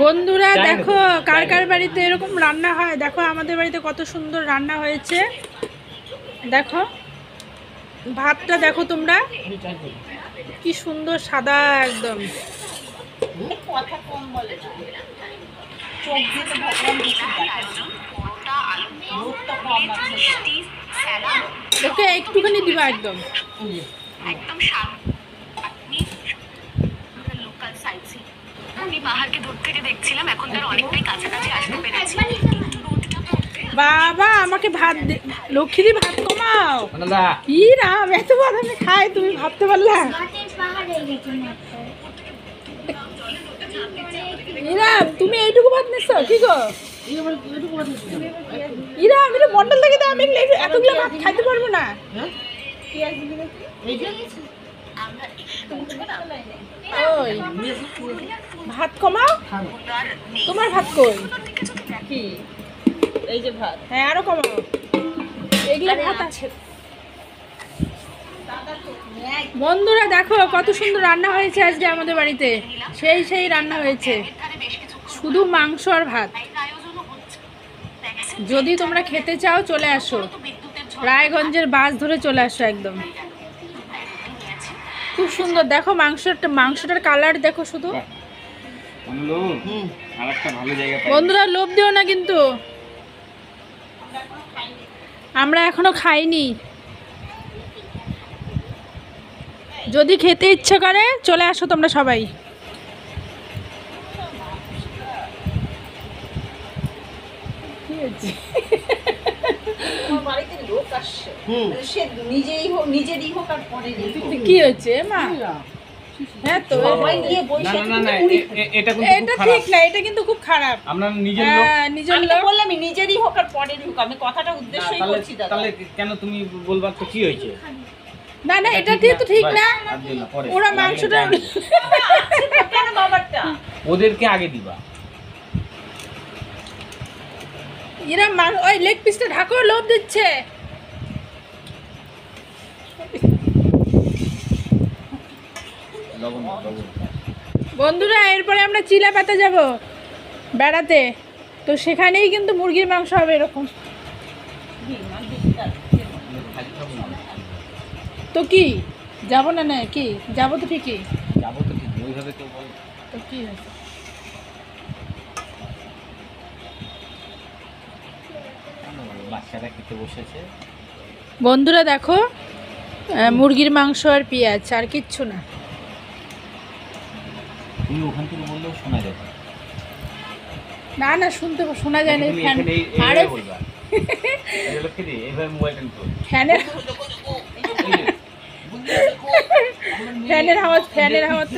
বন্ধুরা দেখো কার কার বাড়িতে এরকম রান্না হয়। দেখো আমাদের বাড়িতে কত সুন্দর রান্না হয়েছে। দেখো ভাতটা দেখো তোমরা, কি সুন্দর সাদা একদম। ওকে একটুখানি দিবা একদম। বাবা আমাকে ভাত লক্ষ্মী ভাত কমাও। কি রাম এত ভাত আমি খাই, তুমি ভাবতে পারলা? ইরাম তুমি এইটুকু ভাত নিচ্ছ কি গো? ইরাম এটা মন্ডল থেকে তো আমি এতগুলো ভাত খাইতে পারবো না। ওই ভাত কমাও, তোমার ভাত কই? কি এই যে ভাত? হ্যাঁ আরো কমাও, এগুলো ভাত আছে। বন্ধুরা দেখো কত সুন্দর রান্না হয়েছে আজকে আমাদের বাড়িতে, সেই রান্না হয়েছে, শুধু মাংস আর ভাত। যদি তোমরা খেতে চাও চলে আসো, রায়গঞ্জের বাস ধরে চলে আসো একদম। খুব সুন্দর দেখো মাংসটার কালার দেখো শুধু। বন্ধুরা লোভ দিও না কিন্তু, আমরা এখনো খাইনি। যদি খেতে ইচ্ছে করে চলে আসো তোমরা সবাই। কি হয়েছে মা? হ্যাঁ তো এটা ঠিক না, এটা কিন্তু খুব খারাপ। আমরা নিজের লোক বললাম, নিজেরই হোক আর পরেরই হোক, আমি কথাটা উদ্দেশ্যই করছি। তাহলে কেন তুমি বলবা তো কি হয়েছে? না না এটা তো ঠিক না। ওরা মাংসটা কেন বাবারটা ওদেরকে আগে দিবা। এরা ওই লেগ পিসটা ঢাকো, লোভ দিচ্ছে। বন্ধুরা এরপরে আমরা চিলাপাতা যাব বেড়াতে, তো সেখানেই কিন্তু মুরগির মাংস হবে এরকম। তো কি যাবো না? না কি যাবো তো ঠিকই যাবো, তো ঠিক ওইভাবে তো বল। তো কি হয়েছে? বাচ্চারা খেতে বসেছে। বন্ধুরা দেখো মুরগির মাংস আর পেঁয়াজ, আর কিচ্ছু না। তুমি ওখান থেকে বললেও শোনা যাবে না। না শুনতে শোনা যায় না। আরে ফ্যানের আওয়াজ, ফ্যানের আওয়াজ।